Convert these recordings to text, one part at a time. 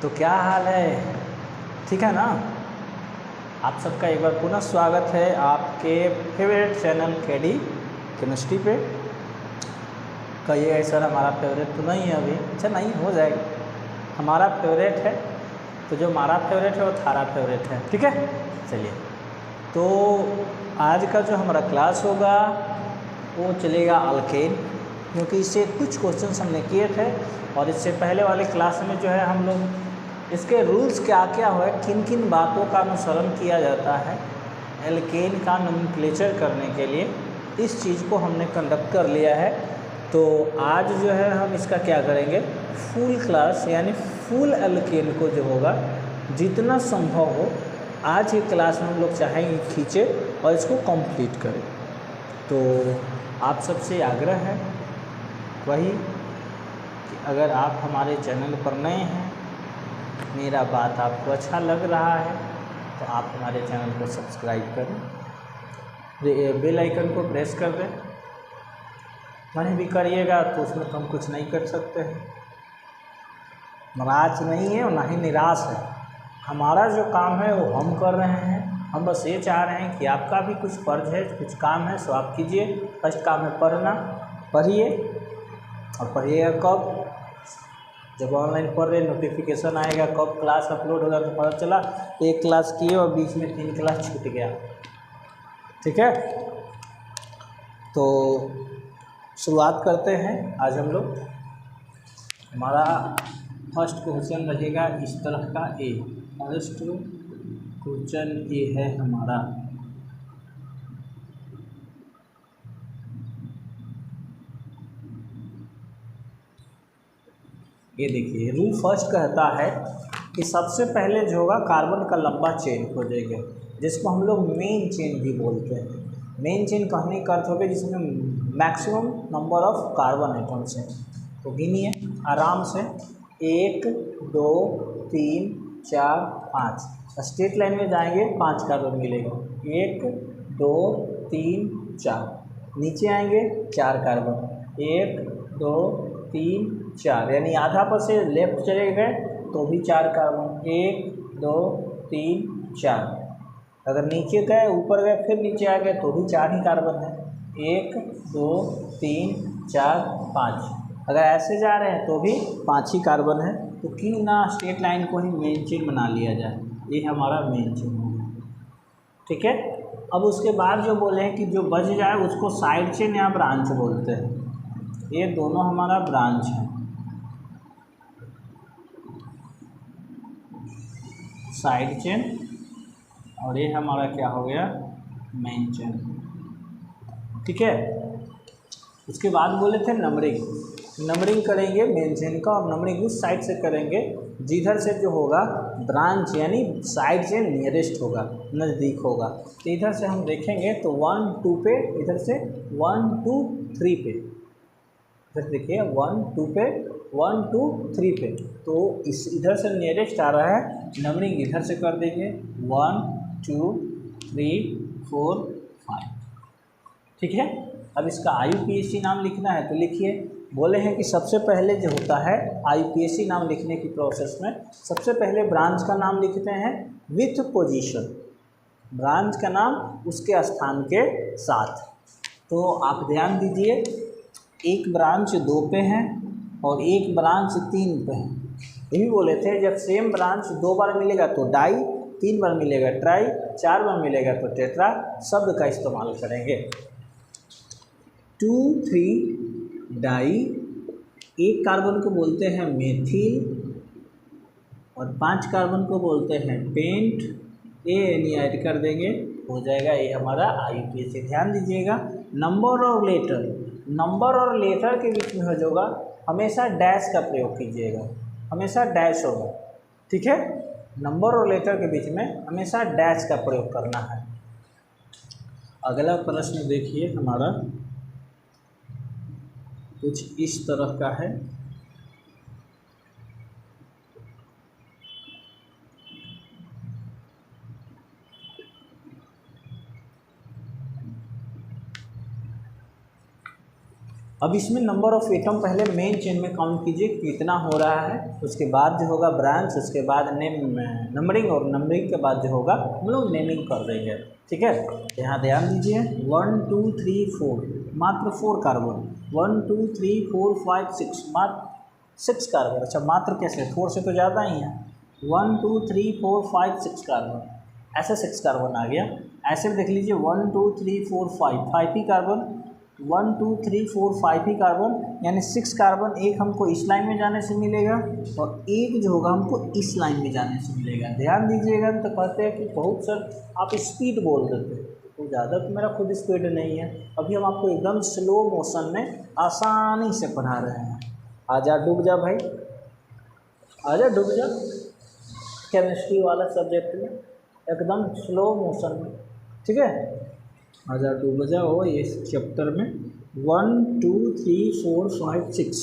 तो क्या हाल है, ठीक है ना। आप सबका एक बार पुनः स्वागत है आपके फेवरेट चैनल केडी केमिस्ट्री पे। कहिएगा सर हमारा फेवरेट तो नहीं है अभी, अच्छा नहीं हो जाएगा, हमारा फेवरेट है। तो जो हमारा फेवरेट है वो थारा फेवरेट है, ठीक है। चलिए, तो आज का जो हमारा क्लास होगा वो चलेगा अल्केन, क्योंकि इससे कुछ क्वेश्चंस हमने किए थे और इससे पहले वाले क्लास में जो है हम लोग इसके रूल्स क्या क्या है, किन किन बातों का अनुसरण किया जाता है एल्केन का नोमेनक्लेचर करने के लिए, इस चीज़ को हमने कंडक्ट कर लिया है। तो आज जो है हम इसका क्या करेंगे, फुल क्लास यानी फुल एल्केन को जो होगा जितना संभव हो आज की क्लास में हम लोग चाहेंगे खींचे और इसको कंप्लीट करें। तो आप सबसे आग्रह है वही कि अगर आप हमारे चैनल पर नए हैं, मेरा बात आपको अच्छा लग रहा है तो आप हमारे चैनल को सब्सक्राइब करें, बेल आइकन को प्रेस कर दें। नहीं भी करिएगा तो उसमें तो हम कुछ नहीं कर सकते हैं, नाराज नहीं है और ना ही निराश है। हमारा जो काम है वो हम कर रहे हैं, हम बस ये चाह रहे हैं कि आपका भी कुछ फर्ज है, कुछ काम है सो आप कीजिए। फर्स्ट काम है पढ़ना, पढ़िए और पढ़िएगा कब, जब ऑनलाइन पढ़ रहे नोटिफिकेशन आएगा, कब क्लास अपलोड होगा तो पता चला एक क्लास किए और बीच में 3 क्लास छूट गया, ठीक है। तो शुरुआत करते हैं। आज हम लोग हमारा फर्स्ट क्वेश्चन रहेगा इस तरह का ए, फर्स्ट क्वेश्चन ए है हमारा। ये देखिए, रूल फर्स्ट कहता है कि सबसे पहले जो होगा कार्बन का लंबा चेन खोजेंगे, जिसको हम लोग मेन चेन भी बोलते हैं। मेन चेन कहने का अर्थ होगा जिसमें maximum number of carbon atoms हैं। तो गिनिए आराम से, 1 2 3 4 5, स्ट्रेट लाइन में जाएंगे 5 कार्बन मिलेगा, 1 2 3 4। नीचे आएंगे 4 कार्बन, 1 2 3 4, यानी आधा पर से लेफ्ट चले गए तो भी 4 कार्बन, 1 2 3 4। अगर नीचे गए ऊपर गए फिर नीचे आ गए तो भी 4 ही कार्बन है, 1 2 3 4 5। अगर ऐसे जा रहे हैं तो भी 5 ही कार्बन है। तो क्यों ना स्ट्रेट लाइन को ही मेन चेन बना लिया जाए, ये हमारा मेन चेन हो गया, ठीक है। अब उसके बाद जो बोले हैं कि जो बच जाए उसको साइड चेन या ब्रांच बोलते हैं। ये दोनों हमारा ब्रांच है, साइड चेन, और ये हमारा क्या हो गया, मेन चेन, ठीक है। उसके बाद बोले थे नंबरिंग, नंबरिंग करेंगे मेन चेन का, और नंबरिंग उस साइड से करेंगे जिधर से जो होगा ब्रांच यानी साइड चेन नियरेस्ट होगा, नज़दीक होगा। तो इधर से हम देखेंगे तो 1 2 पे, इधर से 1 2 3 पे, इधर देखिए 1 2 पे, 1 2 3 पे। तो इस इधर से नियरेस्ट आ रहा है, नंबरिंग इधर से कर देंगे 1 2 3 4 5, ठीक है। अब इसका IUPAC नाम लिखना है तो लिखिए। बोले हैं कि सबसे पहले जो होता है IUPAC नाम लिखने की प्रोसेस में सबसे पहले ब्रांच का नाम लिखते हैं विथ पोजीशन, ब्रांच का नाम उसके स्थान के साथ। तो आप ध्यान दीजिए, एक ब्रांच 2 पे है और एक ब्रांच 3 पे है। यही बोले थे जब सेम ब्रांच 2 बार मिलेगा तो डाई, 3 बार मिलेगा ट्राई, 4 बार मिलेगा तो टेट्रा शब्द का इस्तेमाल करेंगे। 2 3 डाई, एक कार्बन को बोलते हैं मेथिल और 5 कार्बन को बोलते हैं पेंट, ए ऐड कर देंगे, हो जाएगा ये हमारा IUPAC। ध्यान दीजिएगा, नंबर और लेटर, नंबर और लेटर के बीच में हो जाएगा हमेशा डैश का प्रयोग कीजिएगा, हमेशा डैश होगा, ठीक है। नंबर और लेटर के बीच में हमेशा डैश का प्रयोग करना है। अगला प्रश्न देखिए हमारा कुछ इस तरह का है। अब इसमें नंबर ऑफ एटम पहले मेन चेन में काउंट कीजिए कितना हो रहा है, उसके बाद जो होगा ब्रांच, उसके बाद नंबरिंग, और नंबरिंग के बाद जो होगा हम लोग नेमिंग कर देंगे। ठीक है, यहाँ ध्यान दीजिए 1 2 3 4 मात्र 4 कार्बन, 1 2 3 4 5 6 मात्र 6 कार्बन। अच्छा मात्र कैसे, 4 से तो ज़्यादा ही है। 1 2 3 4 5 6 कार्बन, ऐसे 6 कार्बन आ गया। ऐसे देख लीजिए 1 2 3 4 5 ही कार्बन, 1 2 3 4 5 ही कार्बन, यानी 6 कार्बन एक हमको इस लाइन में जाने से मिलेगा और एक जो होगा हमको इस लाइन में जाने से मिलेगा। ध्यान दीजिएगा। तो कहते हैं कि बहुत सर आप स्पीड बोल देते हैं, तो ज़्यादा तो मेरा खुद स्पीड नहीं है, अभी हम आपको एकदम स्लो मोशन में आसानी से पढ़ा रहे हैं। आजा डूब जा भाई, आजा डूब जा केमिस्ट्री वाला सब्जेक्ट में एकदम स्लो मोशन में। ठीक है, आजा डूब जाओ ये चैप्टर में 1 2 3 4 5 6।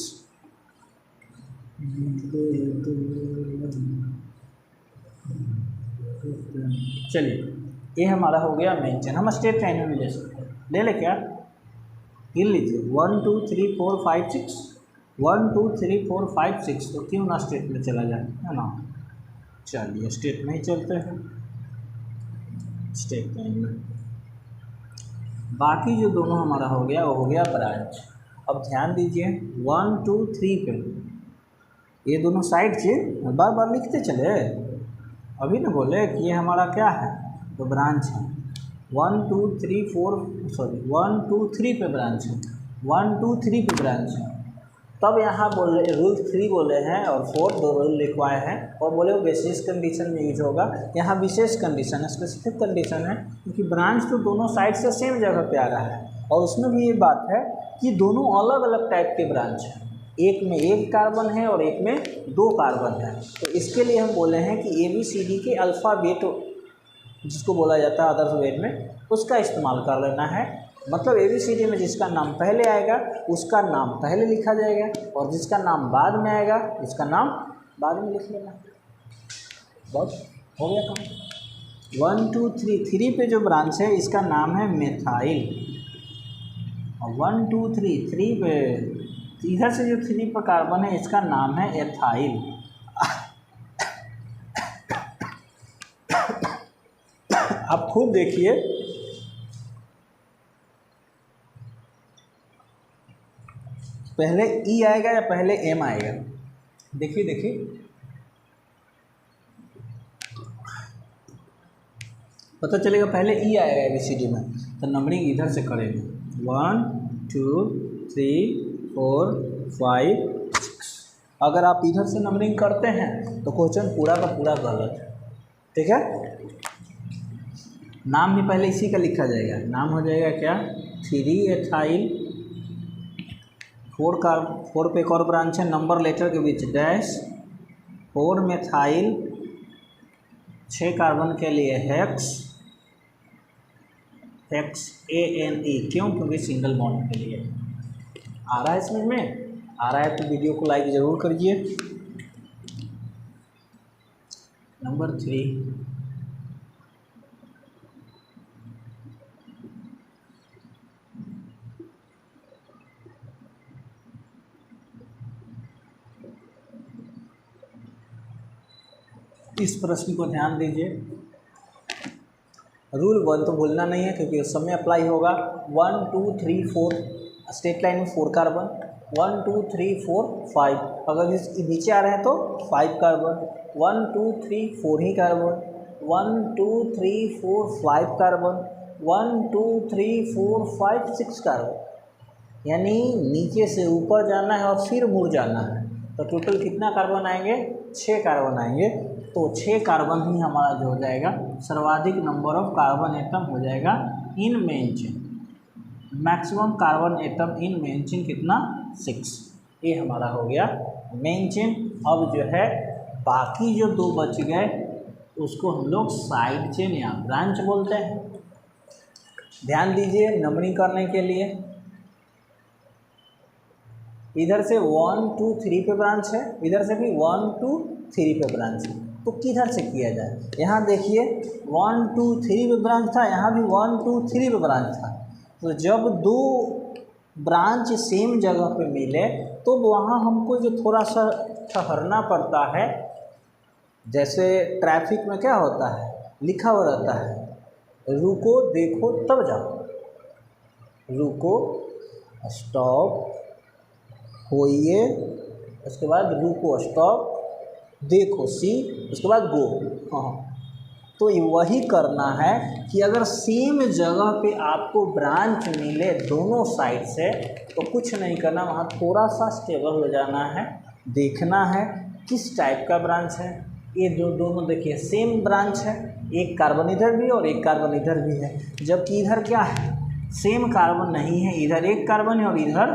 चलिए ये हमारा हो गया मेन चेन। हम स्ट्रेट लाइन में ले सकते हैं, ले ले क्या, गिन लीजिए 1 2 3 4 5 6, 1 2 3 4 5 6, तो क्यों ना स्ट्रेट में चला जाए, है ना। चलिए स्ट्रेट में ही चलते हैं, स्ट्रेट लाइन में। बाकी जो दोनों हमारा हो गया वो हो गया ब्रांच। अब ध्यान दीजिए 1 2 3 पे ये दोनों साइड से बार बार लिखते चले, अभी ना बोले कि ये हमारा क्या है, तो ब्रांच है। 1 2 3 4 सॉरी 1 2 3 पे ब्रांच है, 1 2 3 पे ब्रांच है। तब यहाँ बोले रूल 3 बोले हैं और 4 दो रूल लिखवाए हैं, और बोले वो विशेष कंडीशन में यूज होगा। यहाँ विशेष कंडीशन है, स्पेसिफिक कंडीशन है, क्योंकि ब्रांच तो दोनों साइड से सेम जगह पे आ रहा है। और उसमें भी ये बात है कि दोनों अलग अलग टाइप के ब्रांच हैं, एक में 1 कार्बन है और एक में 2 कार्बन है। तो इसके लिए हम बोले हैं कि ABCD के अल्फ़ाबेट जिसको बोला जाता है अदर्स वेट में, उसका इस्तेमाल कर लेना है। मतलब ABCD में जिसका नाम पहले आएगा उसका नाम पहले लिखा जाएगा, और जिसका नाम बाद में आएगा उसका नाम बाद में लिख लेना। बस हो गया काम। 1 2 3 3 पे जो ब्रांच है इसका नाम है मेथाइल, और 1 2 3 3 पे इधर से जो 3 पर कार्बन है इसका नाम है एथाइल। आप खुद देखिए, पहले E आएगा या पहले M आएगा, देखिए देखिए, पता चलेगा पहले E आएगा ABCD में। तो नंबरिंग इधर से करेंगे 1 2 3 4 5 6। अगर आप इधर से नंबरिंग करते हैं तो क्वेश्चन पूरा का पूरा गलत है। ठीक है, नाम भी पहले इसी का लिखा जाएगा, नाम हो जाएगा क्या 3 एथाइल, 4 पे एक और ब्रांच है, नंबर लेटर के बीच डैश, 4 मेथाइल, 6 कार्बन के लिए हेक्स, ANE, क्यों, क्योंकि सिंगल बॉन्ड के लिए। आ रहा है समझ में, आ रहा है तो वीडियो को लाइक ज़रूर करिए। नंबर 3 इस प्रश्न को ध्यान दीजिए। रूल 1 तो भूलना नहीं है क्योंकि उस समय अप्लाई होगा। 1 2 3 4 स्ट्रेट लाइन में 4 कार्बन, 1 2 3 4 5, अगर इस नीचे आ रहे हैं तो 5 कार्बन, 1 2 3 4 ही कार्बन, 1 2 3 4 5 कार्बन, 1 2 3 4 5 6 कार्बन, यानी नीचे से ऊपर जाना है और फिर मुड़ जाना है। तो टोटल कितना कार्बन आएंगे, 6 कार्बन आएंगे। तो 6 कार्बन ही हमारा जो हो जाएगा सर्वाधिक नंबर ऑफ कार्बन एटम हो जाएगा in main chain. Maximum carbon atom in main chain कितना, 6। ये हमारा हो गया मेन चेन। अब जो है बाकी जो 2 बच गए उसको हम लोग साइड चेन या ब्रांच बोलते हैं। ध्यान दीजिए नंबरिंग करने के लिए, इधर से 1 2 3 पे ब्रांच है, इधर से भी 1 2 3 पे ब्रांच है। तो किधर से किया जाए, यहाँ देखिए 1 2 3 पे ब्रांच था, यहाँ भी 1 2 3 पे ब्रांच था। तो जब 2 ब्रांच सेम जगह पे मिले तो वहाँ हमको जो थोड़ा सा ठहरना पड़ता है। जैसे ट्रैफिक में क्या होता है, लिखा हुआ रहता है रुको देखो तब जाओ, रुको स्टॉप होइए, उसके बाद रुको स्टॉप देखो सी, उसके बाद गो। हाँ, तो वही करना है कि अगर सेम जगह पे आपको ब्रांच मिले दोनों साइड से तो कुछ नहीं करना, वहाँ थोड़ा सा स्टेबल हो जाना है, देखना है किस टाइप का ब्रांच है। ये दोनों देखिए सेम ब्रांच है, एक कार्बन इधर भी और एक कार्बन इधर भी है, जबकि इधर क्या है, सेम कार्बन नहीं है, इधर एक कार्बन है और इधर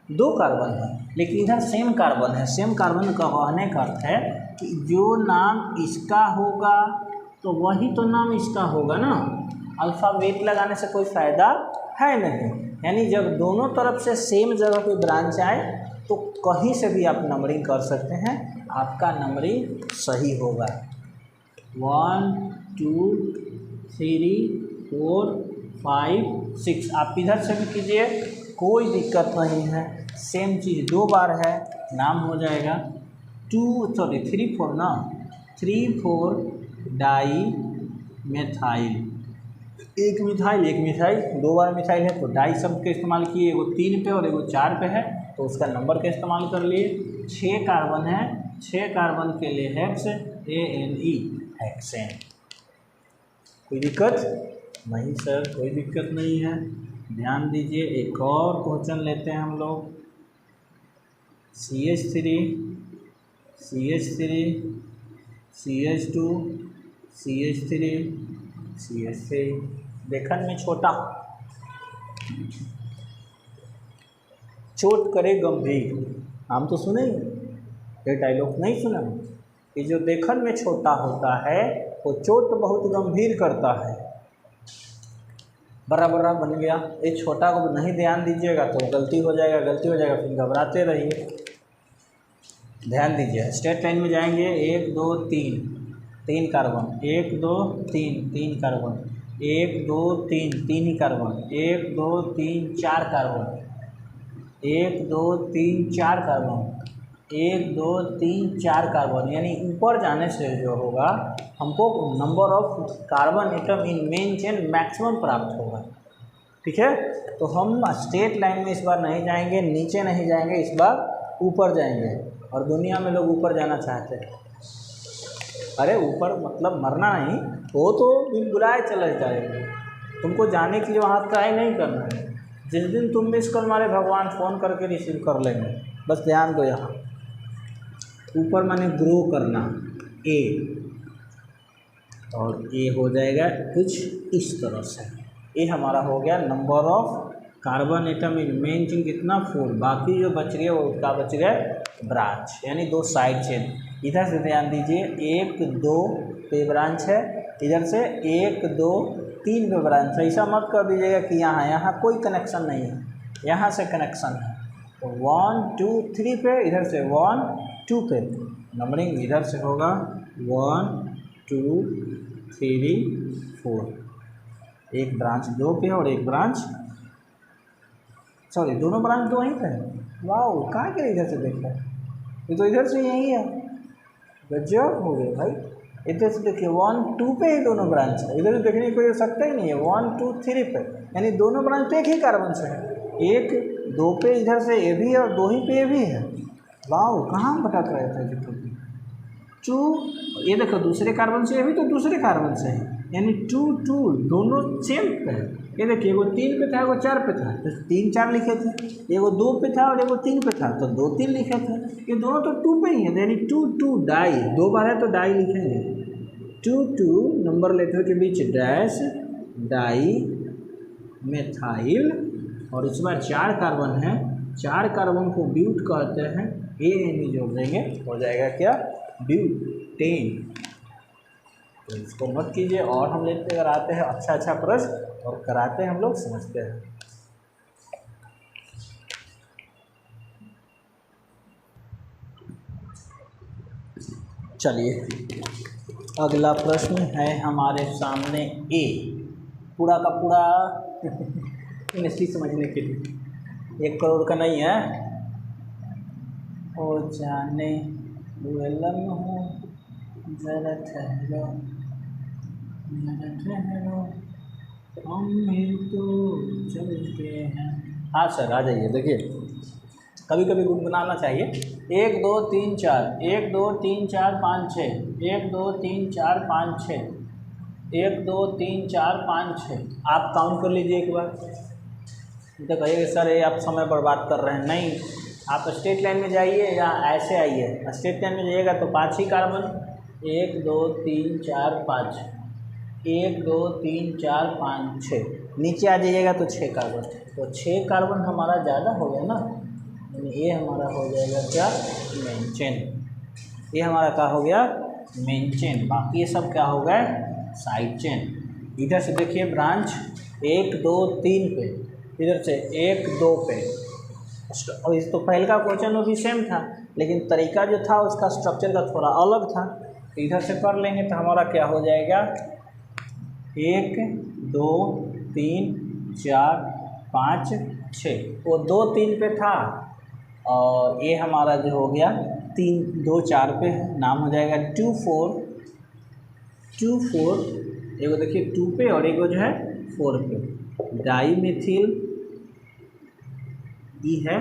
दो कार्बन है, लेकिन इधर सेम कार्बन है। सेम कार्बन का कहने का अर्थ है कि जो नाम इसका होगा तो वही तो नाम इसका होगा ना, अल्फ़ाबेट लगाने से कोई फ़ायदा है नहीं। यानी जब दोनों तरफ से सेम जगह पे ब्रांच आए तो कहीं से भी आप नंबरिंग कर सकते हैं, आपका नंबरिंग सही होगा। 1 2 3 4 5 6 आप इधर से भी कीजिए, कोई दिक्कत नहीं है। सेम चीज़ 2 बार है, नाम हो जाएगा 3 4 ना 3 4 डाई मेथाइल, एक मिथाइल एक मिथाइल, 2 बार मिथाइल है तो डाई शब्द का इस्तेमाल किए, एगो 3 पे और एगो 4 पे है तो उसका नंबर का इस्तेमाल कर लिए। 6 कार्बन है, 6 कार्बन के लिए हेक्स ANE हेक्सेन। कोई दिक्कत नहीं सर, कोई दिक्कत नहीं है, ध्यान दीजिए। एक और क्वेश्चन लेते हैं हम लोग, CH3 CH3 CH2 CH3 CH3, देखन में छोटा चोट करे गंभीर, हम तो सुने ये डायलॉग नहीं सुना कि जो देखन में छोटा होता है वो चोट बहुत गंभीर करता है। बड़ा बड़ा बन गया, ये छोटा को नहीं ध्यान दीजिएगा तो गलती हो जाएगा, गलती हो जाएगा फिर घबराते रहिए। ध्यान दीजिए, स्ट्रेट लाइन में जाएंगे, 1 2 3 3 कार्बन, 1 2 3 3 कार्बन, 1 2 3 3 ही कार्बन, 1 2 3 4 कार्बन, 1 2 3 4 कार्बन, 1 2 3 4 कार्बन। यानी ऊपर जाने से जो होगा हमको number of carbon atom in main chain maximum प्राप्त होगा। ठीक है, तो हम स्ट्रेट लाइन में इस बार नहीं जाएंगे, नीचे नहीं जाएंगे, इस बार ऊपर जाएंगे। और दुनिया में लोग ऊपर जाना चाहते हैं, अरे ऊपर मतलब मरना नहीं, वो तो बुलाए चले जाएंगे, तुमको जाने के लिए वहाँ ट्राई नहीं करना है। जिस दिन तुम मिस कर मारे भगवान फ़ोन करके रिसीव कर लेंगे, बस ध्यान दो। यहाँ ऊपर माने ग्रो करना, ए, और ए हो जाएगा कुछ इस तरह से। ये हमारा हो गया number of carbon atom in main chain कितना 4, बाकी जो बच गए वो उसका बच गए ब्रांच, यानी 2 साइड चेन। इधर से ध्यान दीजिए, 1 2 पे ब्रांच है, इधर से 1 2 3 पे ब्रांच है। ऐसा मत कर दीजिएगा कि यहाँ कोई कनेक्शन नहीं है, यहाँ से कनेक्शन है। तो 1 2 3 पे, इधर से 1 2 पे, नंबरिंग इधर से होगा 1 2 3 4। एक ब्रांच 2 पे और एक ब्रांच, सॉरी दोनों ब्रांच 2 ही पे है। वाह, कहाँ के इधर से देखा है, ये तो इधर से यही है, गजब हो गया भाई। इधर से देखिए 1 2 पे ही दोनों ब्रांच है, इधर से देखने की कोई सकता ही नहीं है। 1 2 3 पे, यानी दोनों ब्रांच तो एक ही कार्बन से है, 1 2 पे इधर से ये भी है और 2 ही पे ये भी है। वाह, कहाँ हम भटक रहे थे। 2, ये देखो दूसरे कार्बन से, ये भी तो दूसरे कार्बन से है, यानी 2 2 दोनों सेम पे है। ये देखिए एगो 3 पे था, एगो 4 पे था, तो 3 4 लिखे थे, एगो 2 पे था और एगो 3 पे था तो 2 3 लिखे थे। ये दोनों तो 2 पे ही है, यानी 2 2 डाई, 2 बार है तो डाई लिखेंगे। 2 2 नंबर लेटर के बीच डैश डाई मेथाइल, और इस बार 4 कार्बन है, 4 कार्बन को ब्यूट कहते हैं, ANE जोड़ देंगे, हो जाएगा क्या, ब्यूटेन। तो इसको मत कीजिए, और हम लेते अगर आते हैं अच्छा प्रश्न और कराते हैं हम लोग, समझते हैं। चलिए अगला प्रश्न है हमारे सामने, ए पूरा का पूरा केमिस्ट्री समझने के लिए। 1 करोड़ का नहीं है। ओ जाने वेलम हूँ जरा ठहरो हम भी तो चलते हैं। हाँ सर आ जाइए। देखिए कभी कभी गुनगुनाना चाहिए। 1 2 3 4 1 2 3 4 5 6 1 2 3 4 5 6 1 2 3 4 5 6। आप काउंट कर लीजिए एक बार। तो कहिए सर ये आप समय बर्बाद कर रहे हैं। नहीं, आप स्ट्रेट लाइन में जाइए या ऐसे आइए। स्ट्रेट लाइन में जाइएगा तो 5 ही कार्बन, 1 2 3 4 5, 1 2 3 4 5 6। नीचे आ जाइएगा तो 6 कार्बन। तो 6 कार्बन हमारा ज़्यादा हो गया ना, ये हमारा हो जाएगा क्या, मेन चेन। ये हमारा क्या हो गया, मेन चेन। बाकी ये सब क्या हो गए, साइड चेन। इधर से देखिए ब्रांच 1 2 3 पे, इधर से 1 2 पे। और इस तो पहले का क्वेश्चन वो भी सेम था, लेकिन तरीका जो था उसका स्ट्रक्चर का थोड़ा अलग था। इधर से कर लेंगे तो हमारा क्या हो जाएगा, 1 2 3 4 5 6। वो 2 3 पे था और ये हमारा जो हो गया 3 2 4 पे है। नाम हो जाएगा 2 4 2 4। एगो देखिए 2 पे और एगो जो है 4 पे। डाई मिथिल ई है।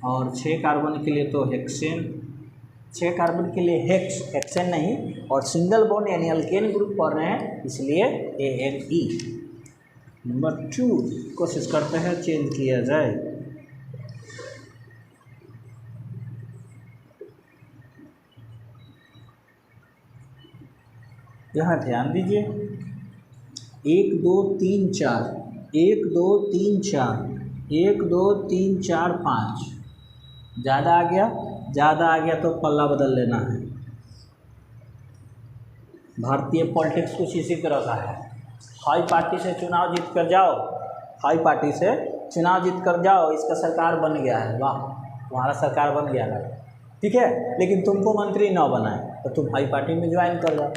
और 6 कार्बन के लिए तो हेक्सेन, 6 कार्बन के लिए हेक्सेन नहीं, और सिंगल बॉन्ड यानी अल्केन ग्रुप पढ़ रहे हैं इसलिए ANE। नंबर 2 कोशिश करते हैं चेंज किया जाए। यहाँ ध्यान दीजिए 1 2 3 4 1 2 3 4 1 2 3 4 5। ज़्यादा आ गया तो पल्ला बदल लेना है। भारतीय पॉलिटिक्स कुछ इसी तरह का है। हाई पार्टी से चुनाव जीत कर जाओ, हाई पार्टी से चुनाव जीत कर जाओ, इसका सरकार बन गया है, वाह तुम्हारा सरकार बन गया है, ठीक है। लेकिन तुमको मंत्री न बनाए तो तुम हाई पार्टी में ज्वाइन कर जाओ,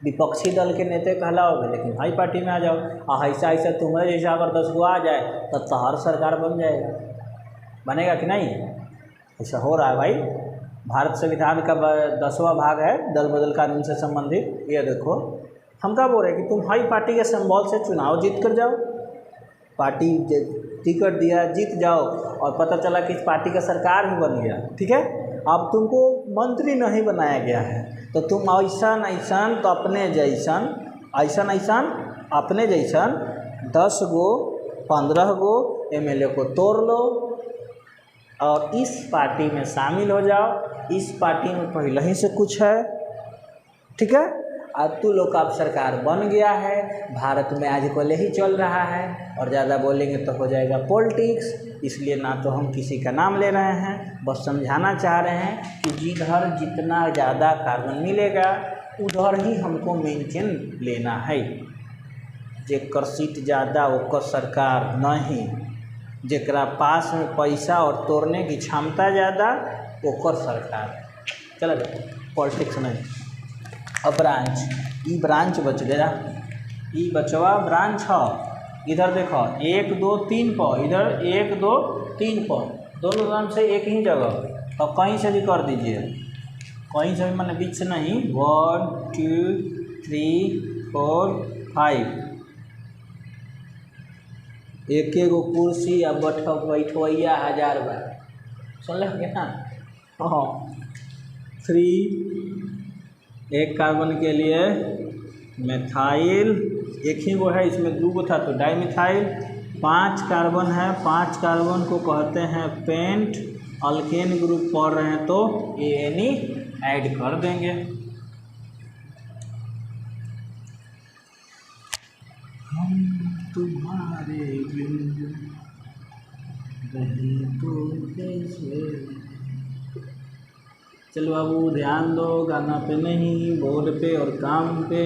विपक्षी दल के नेता कहलाओगे, लेकिन हाई पार्टी में आ जाओ। और ऐसा तुम्हारे जैसा अगर 10 गो आ जाए तो तोहर सरकार बन जाएगा। बनेगा कि नहीं? ऐसा हो रहा है भाई। भारत संविधान का 10वां भाग है दल बदल कानून से संबंधित। ये देखो हम क्या बोल रहे हैं कि तुम हाई पार्टी के सिंबल से चुनाव जीत कर जाओ, पार्टी टिकट दिया जीत जाओ, और पता चला कि इस पार्टी का सरकार ही बन गया, ठीक है। अब तुमको मंत्री नहीं बनाया गया है तो तुम ऐसा तो अपने जैसन 10 गो 15 गो MLA को तोड़ लो और इस पार्टी में शामिल हो जाओ। इस पार्टी में पहले ही से कुछ है, ठीक है। अब तू लोग का अब सरकार बन गया है, भारत में आजकल ही चल रहा है, और ज़्यादा बोलेंगे तो हो जाएगा पॉलिटिक्स। इसलिए ना तो हम किसी का नाम ले रहे हैं, बस समझाना चाह रहे हैं कि जिधर जितना ज़्यादा कार्बन मिलेगा उधर ही हमको मेंशन लेना है। जेकर सीट ज़्यादा ओकर सरकार नहीं, जेकरा पास में पैसा और तोड़ने की क्षमता ज़्यादा ओकर सरकार। चलो पॉलिटिक्स नहीं। अब ब्रांच बच गया, ई बचवा ब्रांच है। इधर देखो 1 2 3 पर, इधर 1 2 3 पर, दोनों नाम से एक ही जगह। और कहीं से भी कर दीजिए, कहीं से भी मैंने बीच से नहीं। 1 2 3 4 5। एक गो कुर्सी अब बैठवैया 1000 बार सुन लेंगे ना। हाँ 3 एक कार्बन के लिए मेथाइल, एक ही वो है, इसमें 2 गो था तो डाइमिथाइल। 5 कार्बन है, 5 कार्बन को कहते हैं पेंट। अल्केन ग्रुप पढ़ रहे हैं तो ANE ऐड कर देंगे। हम तुम्हारे बिन रहे तो कैसे। चलो बाबू ध्यान दो, गाना पे नहीं, बोर्ड पे और काम पे।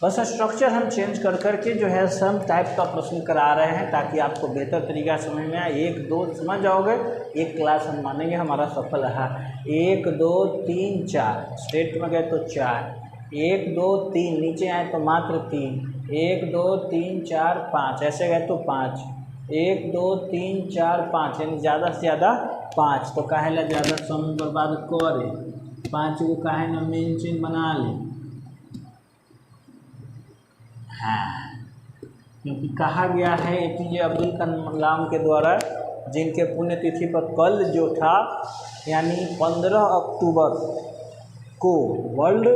बस स्ट्रक्चर हम चेंज कर करके जो है सम टाइप का प्रश्न करा रहे हैं ताकि आपको बेहतर तरीका समझ में आए। 1 2 समझ जाओगे, एक क्लास हम मानेंगे हमारा सफल रहा। 1 2 3 4 स्ट्रेट में गए तो 4, 1 2 3 नीचे आए तो मात्र 3, 1 2 3 4 5 ऐसे गए तो 5, 1 2 3 4 5 यानी ज़्यादा से ज़्यादा 5। तो काहे ला ज़्यादा समय बर्बाद करे, 5 को काहे ना मेन चेन बना ले। हाँ, क्योंकि कहा गया है APJ अब्दुल कलाम के द्वारा, जिनके पुण्यतिथि पर कल जो था यानी 15 अक्टूबर को वर्ल्ड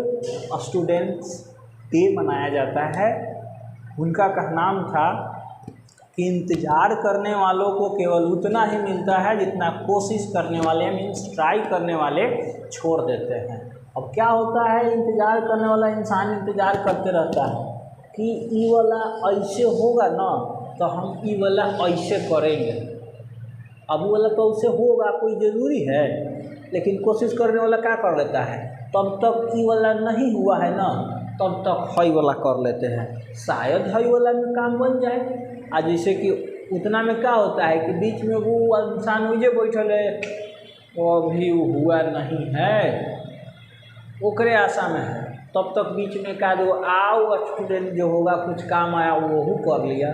स्टूडेंट्स डे मनाया जाता है। उनका नाम था कि इंतज़ार करने वालों को केवल उतना ही मिलता है जितना कोशिश करने वाले मीन्स ट्राई करने वाले छोड़ देते हैं। अब क्या होता है, इंतज़ार करने वाला इंसान इंतज़ार करते रहता है कि ई वाला ऐसे होगा ना तो हम ई वाला ऐसे करेंगे। अब वो वाला तो उससे होगा कोई ज़रूरी है, लेकिन कोशिश करने वाला क्या कर लेता है, तब तक ई वाला नहीं हुआ है ना तब तक हई वाला कर लेते हैं, शायद हई वाला में काम बन जाए। आज जैसे कि उतना में क्या होता है कि बीच में वो इंसान मुझे बैठल है वो अभी हुआ नहीं है, ओकरे आशा में है, तब तक बीच में का दो आओ स्टूडेंट जो होगा कुछ काम आया वो कर लिया।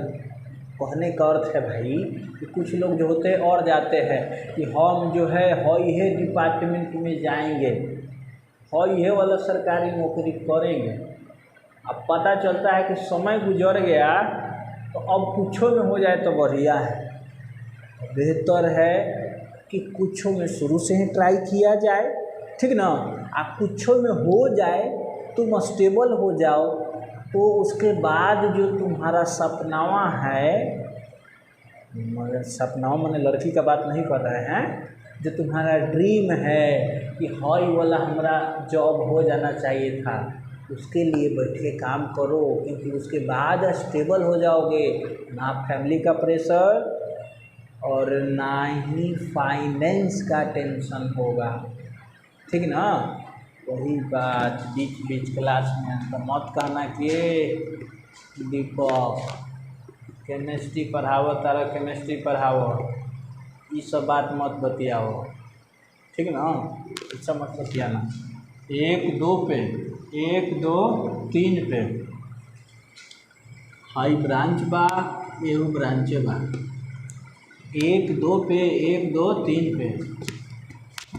कहने का अर्थ है भाई कि कुछ लोग जो होते हैं और जाते हैं कि हम जो है ये डिपार्टमेंट में जाएंगे, ये वाला सरकारी नौकरी करेंगे। अब पता चलता है कि समय गुजर गया तो अब कुछों में हो जाए तो बढ़िया है। बेहतर है कि कुछों में शुरू से ही ट्राई किया जाए, ठीक ना। आप कुछों में हो जाए, तुम स्टेबल हो जाओ, तो उसके बाद जो तुम्हारा सपनावा है, मगर सपनावा मैंने लड़की का बात नहीं कर रहे हैं, जो तुम्हारा ड्रीम है कि हाई वाला हमारा जॉब हो जाना चाहिए था, उसके लिए बैठ के काम करो, क्योंकि उसके बाद स्टेबल हो जाओगे। ना फैमिली का प्रेशर और ना ही फाइनेंस का टेंशन होगा, ठीक ना। वही बात बीच बीच क्लास में तो मत कहना कि दीपक केमिस्ट्री पढ़ावो, तारा केमिस्ट्री पढ़ावो, ये सब बात मत बतियाओ, ठीक ना, ऐसा मत बतियाना। 1 2 पे 1 2 3 पे हाई ब्रांच बा, एगो ब्रांचे बा। 1 2 पे 1 2 3 पे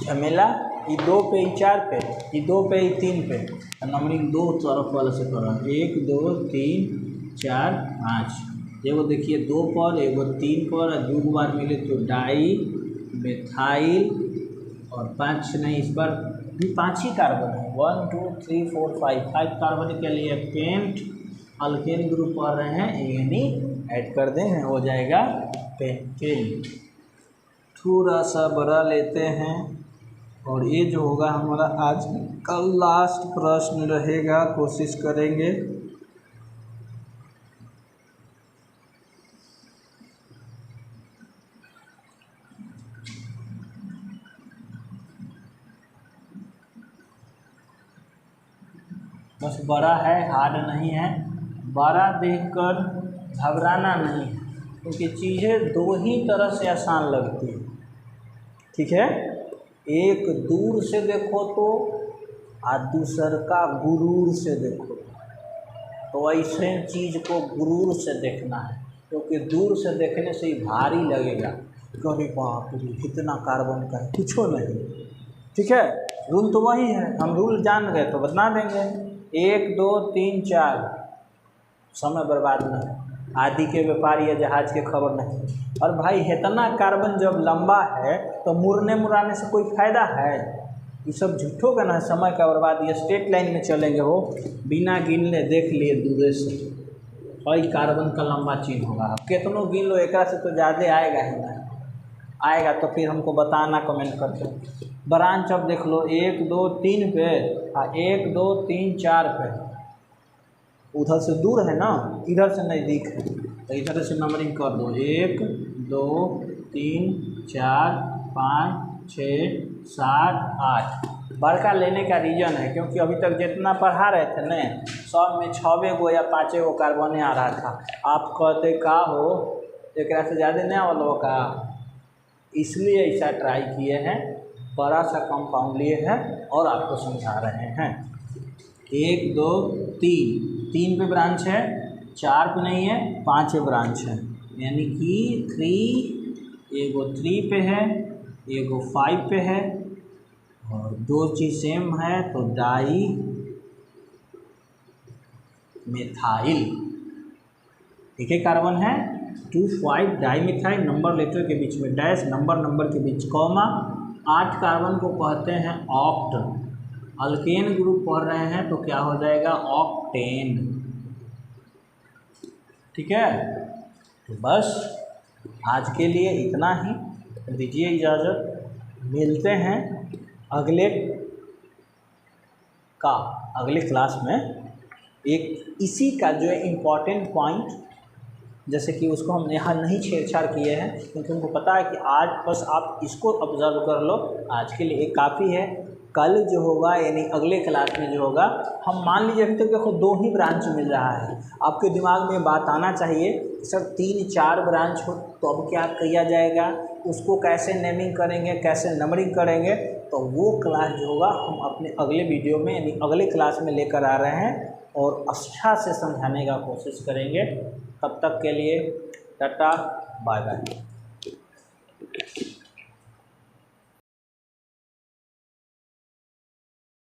झमेला, ये 2 पे ये 4 पे, ये 2 पे ये 3 पे, नंबरिंग 2 तरफ वाला से करो। 1 2 3 4 5, एगो देखिए 2 पर, एगो 3 पर, 2 बार मिले तो डाई मिथाइल, और 5 नहीं, इस पर भी 5 ही कार्बन है। 1 2 3 4 5 कार्बन के लिए पेंट अल्केन ग्रुप पढ़ रहे हैं, यानी ऐड कर दें, हो जाएगा पेंटेन। थोड़ा सा बड़ा लेते हैं, और ये जो होगा हमारा आज का लास्ट प्रश्न रहेगा, कोशिश करेंगे। बस बड़ा है, हार्ड नहीं है, बड़ा देखकर घबराना नहीं है, क्योंकि चीज़ें 2 ही तरह से आसान लगती है, ठीक है। एक दूर से देखो तो, और दूसर का गुरूर से देखो, तो ऐसे चीज़ को गुरूर से देखना है, क्योंकि दूर से देखने से ही भारी लगेगा, कभी बाप रे इतना कार्बन का है, कुछ नहीं, ठीक है। रूल तो वही है, हम रूल जान गए तो बता देंगे। 1 2 3 4, समय बर्बाद नहीं, आदि के व्यापार या जहाज के खबर नहीं। और भाई इतना कार्बन जब लंबा है तो मुड़ने मुड़ाने से कोई फ़ायदा है, ये सब झूठों का ना, समय का बर्बाद। ये स्ट्रेट लाइन में चलेंगे हो, बिना गिनले देख लिए दूर से, भाई कार्बन का लंबा चीन होगा। अब कितनों गिन लो, एक से तो ज़्यादा आएगा ही ना, आएगा तो फिर हमको बताना कमेंट करके। ब्रांच अब देख लो, 1 2 3 पे, 1 2 3 4 पे, उधर से दूर है ना, इधर से नज़दीक है, तो इधर से नंबरिंग कर दो। 1 2 3 4 5 6 7 8। बड़का लेने का रीज़न है क्योंकि अभी तक जितना पढ़ा रहे थे न, सब में 6 गो या 5 गो कार्बन आ रहा था। आप कहते का हो एक से ज़्यादा नहीं आवल का, इसलिए ऐसा ट्राई किए हैं, बड़ा सा कंपाउंड लिए हैं और आपको समझा रहे हैं। 1 2 3 पे ब्रांच है, 4 पे नहीं है, 5 ब्रांच है, यानी कि 3, एगो 3 पे है, एगो 5 पे है, और 2 चीज़ सेम है तो डाई मिथाइल। ठीक है, कार्बन है 2,5 डाई मिथाइल, नंबर लेटर के बीच में डैश, नंबर के बीच कॉमा। 8 कार्बन को कहते हैं ऑक्ट। अल्केन ग्रुप पढ़ रहे हैं तो क्या हो जाएगा, ऑक्टेन। ठीक है, तो बस आज के लिए इतना ही, दीजिए इजाज़त। मिलते हैं अगले क्लास में। एक इसी का जो है इम्पॉर्टेंट पॉइंट, जैसे कि उसको हम यहाँ नहीं छेड़छाड़ किए हैं क्योंकि उनको पता है कि आज बस आप इसको ऑब्जर्व कर लो, आज के लिए काफ़ी है। कल जो होगा यानी अगले क्लास में जो होगा, हम मान लीजिए अभी तक देखो 2 ही ब्रांच मिल रहा है, आपके दिमाग में बात आना चाहिए सर 3-4 ब्रांच हो तो अब क्या किया जाएगा, उसको कैसे नेमिंग करेंगे, कैसे नंबरिंग करेंगे, तो वो क्लास जो होगा हम अपने अगले वीडियो में यानी अगले क्लास में लेकर आ रहे हैं और अच्छा से समझाने का कोशिश करेंगे। तब तक के लिए टाटा, बाय बाय।